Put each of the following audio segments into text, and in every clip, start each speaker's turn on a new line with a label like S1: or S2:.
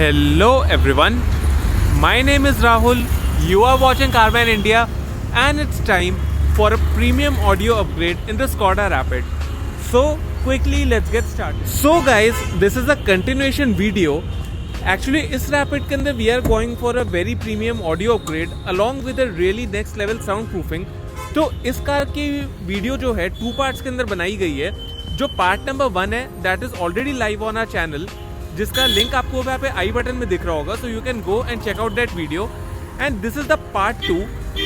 S1: Hello everyone, my name is Rahul, you are watching Carman India and it's time for a premium audio upgrade in the Skoda Rapid. So quickly let's get started. So guys, this is a continuation video. Actually इस Rapid के अंदर we are going for a very premium audio upgrade along with a really next level soundproofing. तो इस car की video जो है 2 parts के अंदर बनाई गई है. जो पार्ट नंबर 1 है that is already live on our channel, जिसका लिंक आपको यहाँ पे आई बटन में दिख रहा होगा, so you can go and check out that video. And this is the part 2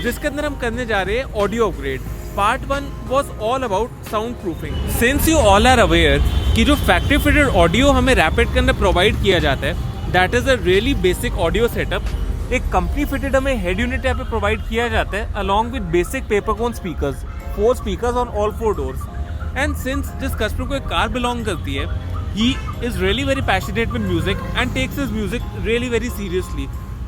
S1: जिसके अंदर हम करने जा रहे हैं audio upgrade. Part 1 was all about sound proofing. Since you all are aware कि जो फैक्ट्री फिटेड ऑडियो हमें रैपिड के अंदर प्रोवाइड किया जाता है that is a really basic audio setup. एक कंपनी फिटेड हमें हेड यूनिट यहाँ पे प्रोवाइड किया जाता है along with basic paper cone speakers, 4 speakers on all 4 doors. And since जिस कस्टमर को एक कार बिलोंग करती है, he is really very passionate with music and takes his music really very seriously.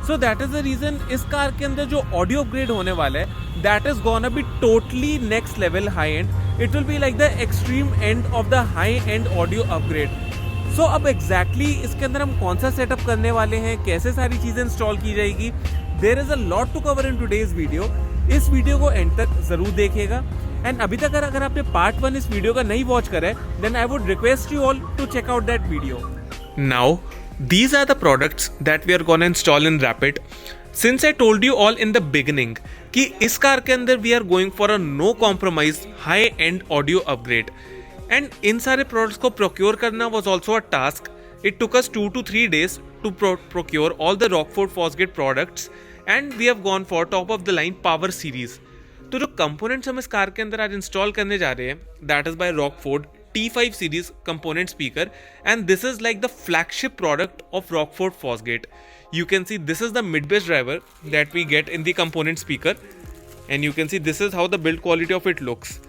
S1: So that is the reason इस car के अंदर जो audio upgrade होने वाला है that is gonna be totally next level high end. It will be like the extreme end of the high end audio upgrade. So अब exactly इसके अंदर हम कौन सा सेटअप करने वाले हैं, कैसे सारी चीज़ें इंस्टॉल की जाएगी, there is a lot to cover in today's video. इस वीडियो को एंड तक ज़रूर देखिएगा. एंड अभी तक अगर आपने पार्ट 1 इस वीडियो का नहीं वॉच करा है then I would request you all to check out that video. Now these are the products that we are gonna install in Rapid. Since I told you all in the beginning कि इस car के अंदर we are going for a no compromise high end audio upgrade. And इन सारे products को procure करना was also a task. It took us 2 to 3 days to procure all the Rockford Fosgate products and we have gone for top of the line power series. तो जो components हम इस car के अंदर आज install करने जा रहे हैं that is by Rockford T5 series component speaker and this is like the flagship product of Rockford Fosgate. You can see this is the mid bass driver that we get in the component speaker and you can see this is how the build quality of it looks.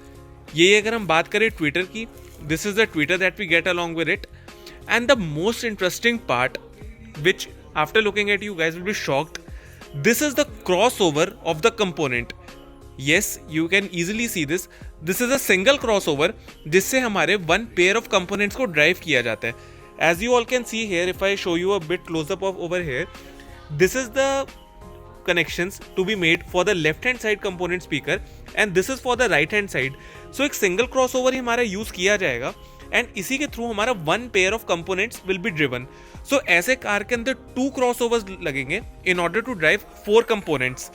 S1: ये अगर हम बात करें tweeter की, this is the tweeter that we get along with it. And the most interesting part which after looking at you guys will be shocked, this is the cross over of the component. Yes, you can easily see this. This is a single crossover जिससे हमारे one pair of components को drive किया जाता है. As you all can see here, if I show you a bit close up of over here, this is the connections to be made for the left hand side component speaker and this is for the right hand side. So एक single crossover ही हमारा use किया जाएगा and इसी के through हमारा one pair of components will be driven. So ऐसे car के अंदर 2 crossovers लगेंगे in order to drive 4 components.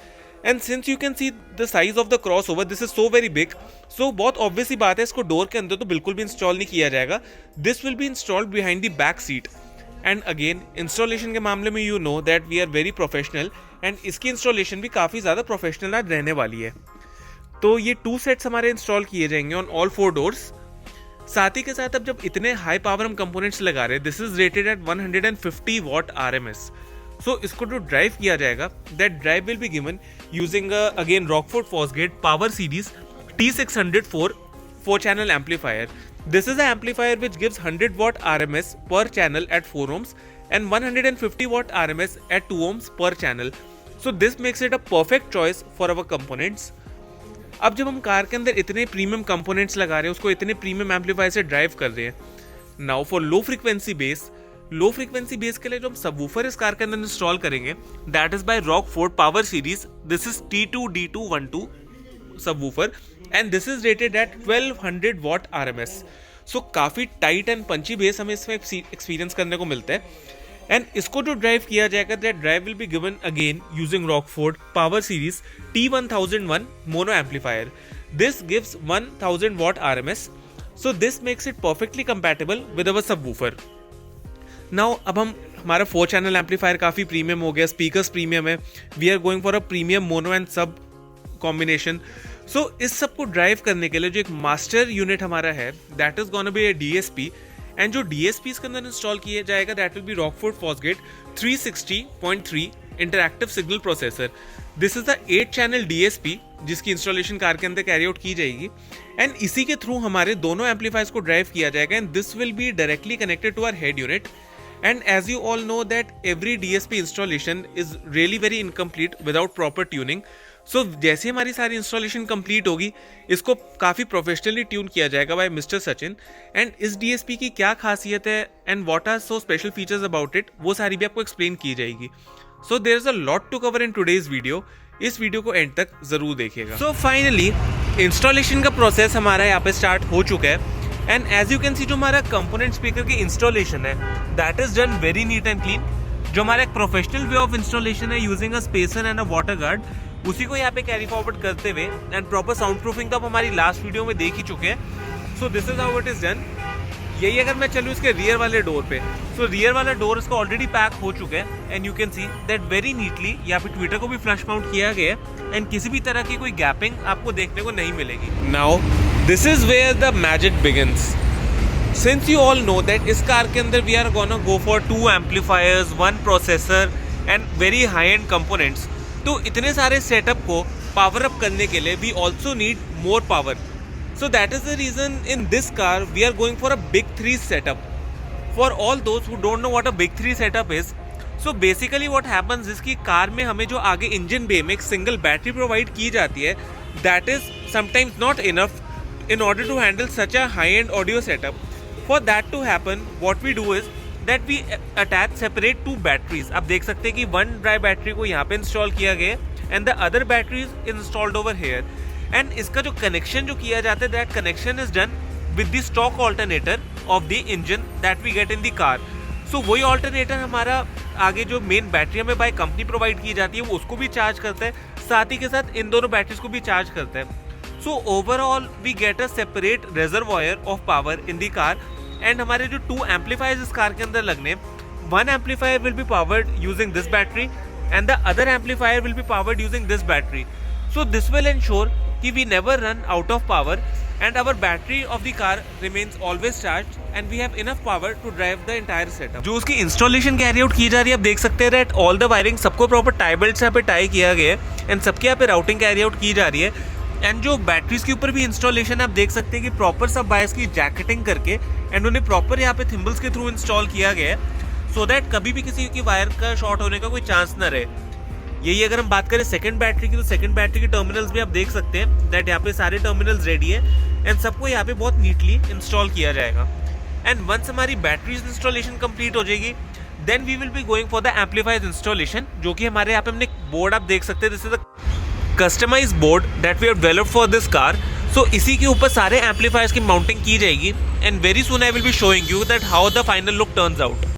S1: And since you can see the size of the crossover, this is so very big. So बहुत obvious सी बात है, इसको door के अंदर तो बिल्कुल भी इंस्टॉल नहीं किया जाएगा. This will be installed behind the back seat. And again, installation के मामले में you know that we are very professional and इसकी इंस्टॉलेशन भी काफ़ी ज़्यादा प्रोफेशनल आज रहने वाली है. तो ये 2 सेट्स हमारे इंस्टॉल किए जाएंगे ऑन ऑल 4 डोर्स. साथ ही के साथ अब जब इतने हाई पावर हम कंपोनेंट्स लगा रहे हैं, this is rated at 150 watt RMS. So इसको जो ड्राइव किया जाएगा that drive will be given using again Rockford Fosgate power series T604 4-channel amplifier. This is an amplifier which gives 100 watt RMS per channel at 4 ohms and 150 watt RMS at 2 ohms per channel. So this makes it a perfect choice for our components. अब जब हम car के अंदर इतने premium components लगा रहे हैं, उसको इतने प्रीमियम एम्पलीफायर से ड्राइव कर रहे हैं, now for low frequency base के लिए जो हम सबवूफर इस कार के अंदर इंस्टॉल करेंगे that is by Rockford power series. This is T2D212 subwoofer and this is rated eight 1200 what RMS. सो काफी टाइट एंड पंची बेस हमें इसमें एक्सपीरियंस करने को मिलता है. एंड इसको जो ड्राइव किया जाएगा that drive will be given again using Rockford power series T1001 mono amplifier. This gives 1000 watt RMS. So this makes it perfectly compatible with our subwoofer. Now अब हमारा 4-channel एम्पलीफायर काफ़ी premium हो गया, speakers premium है, we are going for a premium mono and sub combination. So इस सब को drive करने के लिए जो एक मास्टर यूनिट हमारा है that is gonna be a DSP. And जो DSP इसके अंदर इंस्टॉल किया जाएगा that will be Rockford Fosgate 360.3 interactive signal processor. This is the 8-channel DSP जिसकी इंस्टॉलेशन कार के अंदर कैरी आउट की जाएगी एंड इसी के थ्रू हमारे दोनों एम्पलीफायर्स को ड्राइव किया जाएगा and this will be directly connected to our head unit. And as you all know that every DSP installation is really very incomplete without proper tuning. सो जैसे हमारी सारी इंस्टॉलेशन कंप्लीट होगी, इसको काफ़ी प्रोफेशनली ट्यून किया जाएगा बाय मिस्टर सचिन। एंड इस DSP की क्या खासियत है and what are so special features about it, वो सारी भी आपको एक्सप्लेन की जाएगी। So there is a lot to cover in today's video. इस वीडियो को एंड तक जरूर देखिएगा। सो फाइनली इंस्टॉलेशन का प्रोसेस हमारा यहाँ पे स्टार्ट हो चुका है। And as you can see, जो हमारा कंपोनेंट स्पीकर की इंस्टॉलेशन है that is done very neat and clean. जो हमारा एक प्रोफेशनल वे ऑफ इंस्टॉलेशन है using a spacer and a water guard, उसी को यहाँ पे कैरी फॉरवर्ड करते हुए, एंड प्रॉपर साउंड प्रूफिंग तो आप हमारी लास्ट वीडियो में देख ही चुके हैं। So this is how it is done. यही अगर मैं चलूँ इसके रियर वाले डोर पे, सो रियर वाला डोर इसका ऑलरेडी पैक हो चुका है and you can see that very neatly यहाँ पे ट्विटर को भी फ्लश माउंट किया गया है एंड किसी भी तरह की कोई गैपिंग आपको देखने को नहीं मिलेगी। Now this is where the magic begins. Since you all know that इस कार के अंदर we are gonna go for 2 amplifiers, 1 processor and very high end components, तो इतने सारे सेटअप को पावर अप करने के लिए we also need more power. So that is the reason in this car we are going for a big 3 setup. For all those who don't know what a big 3 setup is, so basically what happens is कि car में हमें जो आगे engine बे में एक single battery provide की जाती है, that is sometimes not enough in order to handle such a high-end audio setup. For that to happen, what we do is that we attach separate 2 batteries. आप देख सकते हैं कि 1 ड्राई बैटरी को यहाँ पे इंस्टॉल किया गया है and the other battery is installed over here. And इसका जो कनेक्शन जो किया जाता है, that connection is done with the stock alternator of the engine that we get in the car. So वही ऑल्टरनेटर हमारा आगे जो मेन बैटरी हमें बाय कंपनी प्रोवाइड की जाती है वो उसको भी चार्ज करता है, साथ ही के साथ इन दोनों बैटरीज को भी चार्ज करता है। So overall we get a separate reservoir of power in the car. And हमारे जो 2 एम्पलीफायर्स इस कार के अंदर लगने, 1 amplifier will be powered using this battery and the other amplifier will be powered using this battery. So this will ensure कि we never run out of power and our battery of the car remains always charged and we have enough power to drive the entire setup. जो उसकी installation carry out की जा रही है, आप देख सकते हैं दैट ऑल द वायरिंग सबको प्रॉपर टाई बेल्ट से यहाँ पे टाई किया गया है एंड सबके यहाँ पे राउटिंग कैरी आउट की जा रही है। एंड जो बैटरीज के ऊपर भी इंस्टॉलेशन आप देख सकते हैं कि प्रॉपर सब बायस की जैकेटिंग करके एंड उन्हें प्रॉपर यहाँ पे थिम्बल्स के थ्रू इंस्टॉल किया गया है सो दैट कभी भी किसी की वायर का शॉर्ट होने का कोई चांस ना रहे। यही अगर हम बात करें सेकंड बैटरी की, तो सेकंड बैटरी के टर्मिनल्स भी आप देख सकते हैं दैट यहाँ पे सारे टर्मिनल्स रेडी है एंड सबको यहाँ पे बहुत नीटली इंस्टॉल किया जाएगा। एंड वंस हमारी बैटरीज इंस्टॉलेशन कंप्लीट हो जाएगी, then we will be going for the amplifiers installation, जो कि हमारे यहाँ पे हमने बोर्ड आप देख सकते हैं, this is the customized board that we have developed for this car. So इसी के ऊपर सारे एम्पलीफायर्स की माउंटिंग की जाएगी and very soon I will be showing you that how the final look turns out.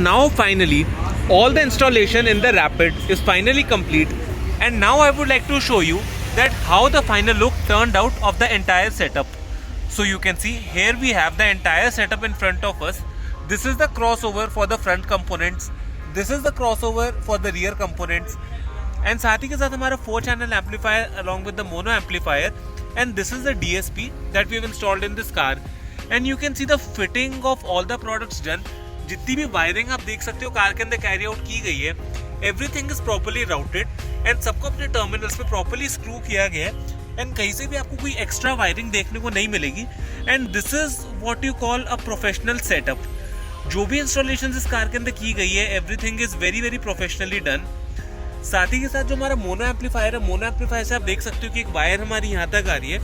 S1: Now finally all the installation in the Rapid is finally complete and now I would like to show you that how the final look turned out of the entire setup. So you can see here we have the entire setup in front of us. This is the crossover for the front components, this is the crossover for the rear components and साथ ही के साथ हमारा 4-channel amplifier along with the mono amplifier and this is the DSP that we have installed in this car and you can see the fitting of all the products done. जितनी भी wiring आप देख सकते हो car के अंदर carry out की गई है, everything is properly routed and सबको अपने टर्मिनल्स पे प्रॉपर्ली स्क्रू किया गया है एंड कहीं से भी आपको कोई एक्स्ट्रा वायरिंग देखने को नहीं मिलेगी and this is what you call a professional setup. जो भी इंस्टॉलेशन इस कार के अंदर की गई है, everything is very very professionally done. साथ ही के साथ जो हमारा मोनो एम्पलीफायर है, मोनो एम्पलीफायर से आप देख सकते हो कि एक वायर हमारी यहाँ तक आ रही है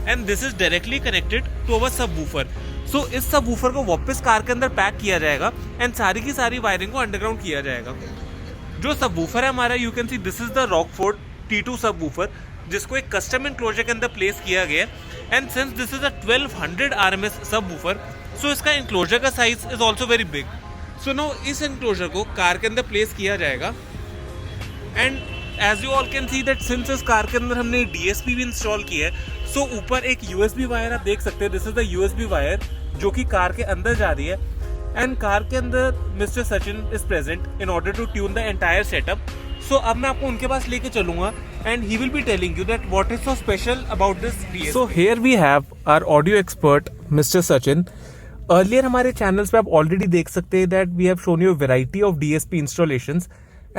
S1: and this is directly connected to our subwoofer. सो इस सब वूफर को वापस कार के अंदर पैक किया जाएगा एंड सारी की सारी वायरिंग को अंडरग्राउंड किया जाएगा। जो सब वूफर है हमारा, you can see this is the Rockford T2 सब वूफर, जिसको एक कस्टम इनक्लोजर के अंदर प्लेस किया गया है and since this is a 1200 RMS subwoofer, so इसका इनक्लोजर का size is also very big. So now इस इनक्लोजर को कार के अंदर प्लेस किया जाएगा and as you all can see that since इस कार के अंदर हमने DSP भी इंस्टॉल की है, सो ऊपर एक USB वायर आप देख सकते हैं, this is the USB wire जो कि कार के अंदर जा रही है एंड कार के अंदर Mister Sachin is present in order to tune the entire setup. So अब मैं आपको उनके पास लेके चलूंगा and he will be telling you that what is so special about this DSP. So here we have our audio expert Mr. Sachin. Earlier हमारे channels पे आप already देख सकते हैं that we have shown you a variety of DSP installations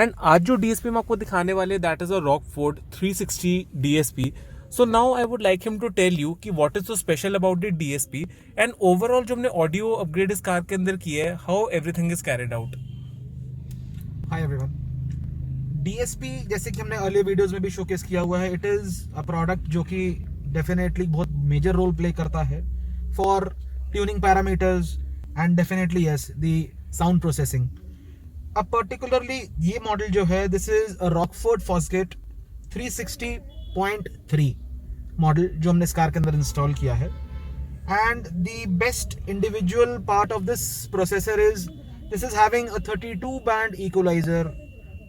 S1: and आज जो DSP हम आपको दिखाने वाले that is a Rockford 360 DSP. So now I would like him to tell you कि what is so special about the DSP and overall जो हमने audio upgrade इस कार के अंदर किया है, how everything is carried out.
S2: Hi everyone. DSP जैसे कि हमने अर्ली वीडियोस में भी शोकेस किया हुआ है, इट इज अ प्रोडक्ट जो कि डेफिनेटली बहुत मेजर रोल प्ले करता है for tuning parameters and definitely yes the sound processing. अब पर्टिकुलरली ये मॉडल जो है this is a Rockford Fosgate 360.3 model जो हमने इस कार के अंदर इंस्टॉल किया है. And the best individual part of this processor is this is having a 32 band equalizer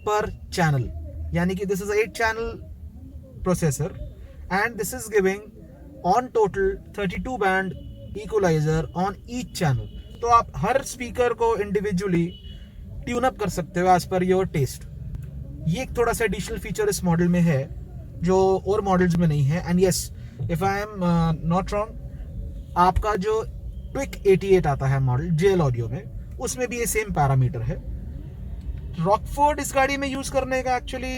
S2: per channel, यानी कि this is 8 channel processor and this is giving on total 32 band equalizer on each channel. तो आप हर speaker को individually tune up कर सकते हो as per your test. ये एक थोड़ा सा एडिशनल फीचर इस मॉडल में है जो और मॉडल्स में नहीं है. And yes if I am not wrong, आपका जो ट्विक 88 आता है मॉडल जेल ऑडियो में, उसमें भी ये सेम पैरामीटर है. रॉकफोर्ड इस गाड़ी में यूज करने का एक्चुअली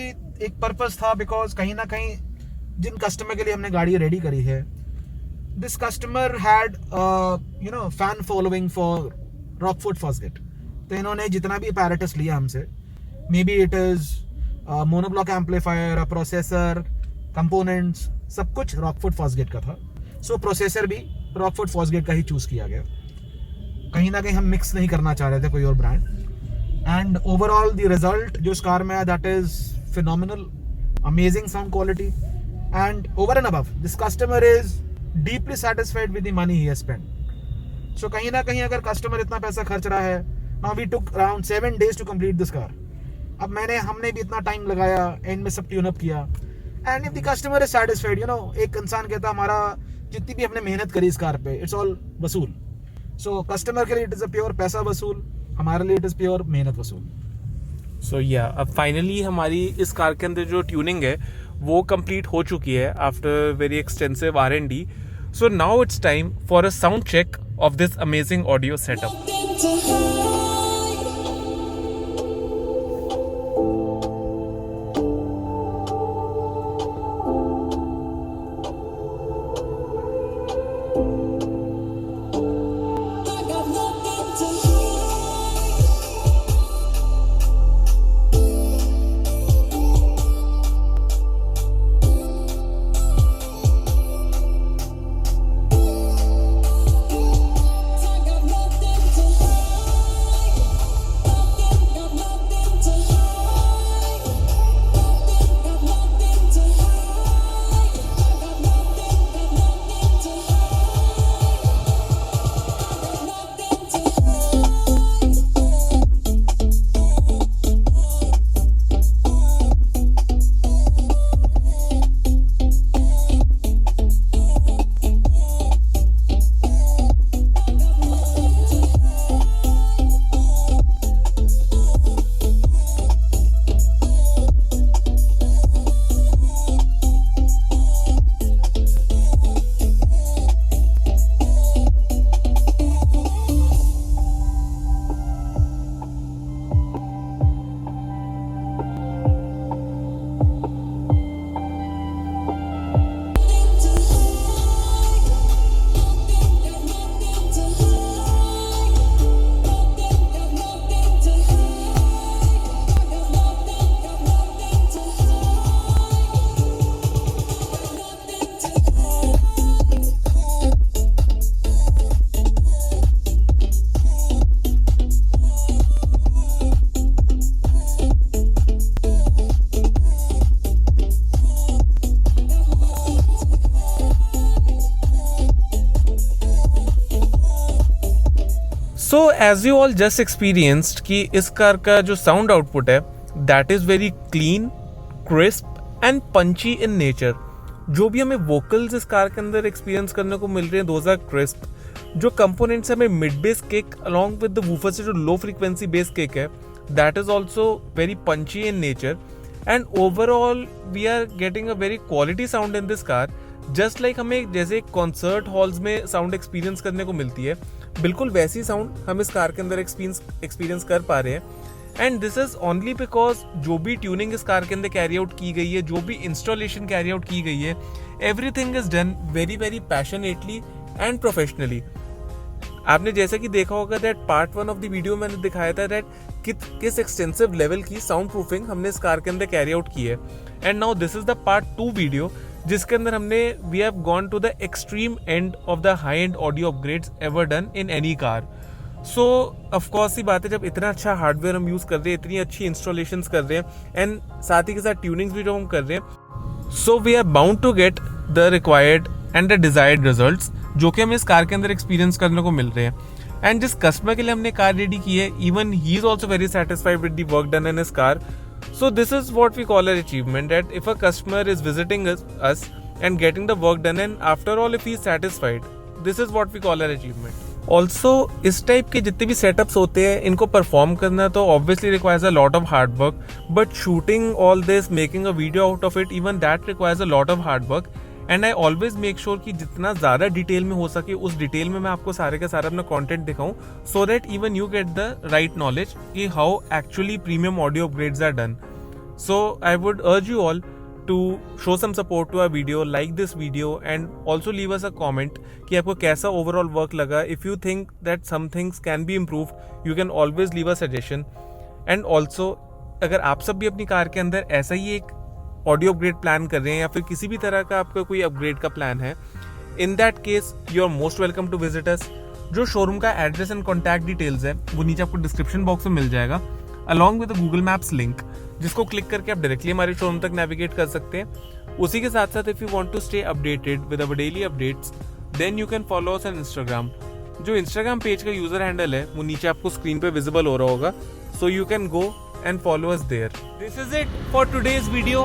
S2: एक पर्पस था बिकॉज कहीं ना कहीं जिन कस्टमर के लिए हमने गाड़ी रेडी करी है, this customer had fan following for Rockford Fosgate. तो इन्होंने जितना भी अपैरेटस लिया हमसे, maybe it is monoblock amplifier, processor, components, सब कुछ रॉकफोर्ड फॉस्गेट का था. सो प्रोसेसर भी रॉकफोर्ड फॉस्गेट का ही चूज किया गया. कहीं ना कहीं हम मिक्स नहीं करना चाह रहे थे कोई और brand. And overall the result जो इस कार में है that is phenomenal, amazing sound quality and over and above this customer is deeply satisfied with the money he has spent. So कहीं ना कहीं अगर कस्टमर इतना पैसा खर्च रहा है, now we took around 7 days to complete this car. अब हमने भी इतना टाइम लगाया, एंड में सब ट्यून अप किया. And if the customer is satisfied, एक इंसान कहता हमारा जितनी भी हमने मेहनत करी इस कार पे इट्स ऑल वसूल. सो कस्टमर के लिए इट इज अ प्योर पैसा वसूल, हमारे लिए इट इज प्योर मेहनत वसूल.
S1: सो या अब फाइनली हमारी इस कार के अंदर जो ट्यूनिंग है वो कंप्लीट हो चुकी है after very extensive R&D. So now it's time for a sound check of this amazing audio setup. So as you all just experienced कि इस कार का जो साउंड आउटपुट है that is very clean, crisp and punchy in nature. जो भी हमें vocals इस कार के अंदर एक्सपीरियंस करने को मिल रहे हैं दोज आर क्रिस्प, जो कंपोनेंट्स हमें mid bass kick along with the woofer से जो लो फ्रीक्वेंसी बेस किक है, that is also very punchy in nature and overall we are getting a very quality sound in this car. Just like हमें जैसे concert halls में sound experience करने को मिलती है, बिल्कुल वैसी साउंड हम इस कार के अंदर एक्सपीरियंस कर पा रहे हैं. And this is only because जो भी ट्यूनिंग इस कार के अंदर कैरी आउट की गई है, जो भी इंस्टॉलेशन कैरी आउट की गई है, everything is done very very passionately and professionally. आपने जैसे कि देखा होगा that part 1 of the video मैंने दिखाया था दैट किस एक्सटेंसिव लेवल की साउंड प्रूफिंग हमने इस कार के अंदर कैरी आउट की है. And now this is the part 2 video जिसके अंदर हमने we have gone to the extreme end of the high end audio upgrades ever done in any car. So of course ही बात है, जब इतना अच्छा हार्डवेयर हम यूज कर रहे हैं, इतनी अच्छी इंस्टॉलेशंस कर रहे हैं एंड साथ ही के साथ ट्यूनिंग्स भी जो हम कर रहे हैं, so we are bound to get the required and the desired results जो कि हमें इस कार के अंदर एक्सपीरियंस करने को मिल रहे हैं. एंड जिस कस्टमर के लिए हमने कार रेडी की है, even he is also very satisfied with the work done in his car. So this is what we call an achievement, that if a customer is visiting us and getting the work done, and after all if he is satisfied, this is what we call an achievement. Also इस type के जितने भी setups होते हैं, इनको perform करना तो obviously requires a lot of hard work, but shooting all this, making a video out of it, even that requires a lot of hard work. And I always make sure कि जितना ज़्यादा detail में हो सके उस detail में मैं आपको सारे का सारा अपना कंटेंट दिखाऊं, so that even you get the right knowledge कि how actually premium audio upgrades are done. So I would urge you all to show some support to our video, like this video and also leave us a comment कि आपको कैसा overall work लगा. If you think that some things can be improved, you can always leave a suggestion. And also अगर आप सब भी अपनी car के अंदर ऐसा ही एक ऑडियो अपग्रेड प्लान कर रहे हैं या फिर किसी भी तरह का आपका कोई अपग्रेड का प्लान है, in that case you are most welcome to visit us. जो शोरूम का एड्रेस एंड कॉन्टैक्ट डिटेल्स है वो नीचे आपको डिस्क्रिप्शन बॉक्स में मिल जाएगा, along with Google maps link, जिसको क्लिक करके आप डायरेक्टली हमारे शोरूम तक नेविगेट कर सकते हैं. उसी के साथ साथ if you want to stay updated with our daily updates, then you can follow us on Instagram. जो इंस्टाग्राम पेज का यूजर हैंडल है वो नीचे आपको स्क्रीन पे विजिबल हो रहा होगा, so you can go and follow us there. This is it for today's video.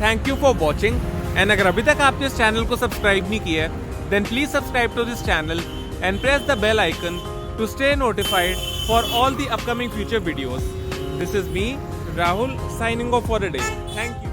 S1: Thank you for watching. And अगर अभी तक आपने इस चैनल को सब्सक्राइब नहीं किया है, then please subscribe to this channel and press the bell icon to stay notified for all the upcoming future videos. This is me, Rahul, signing off for a day. Thank you.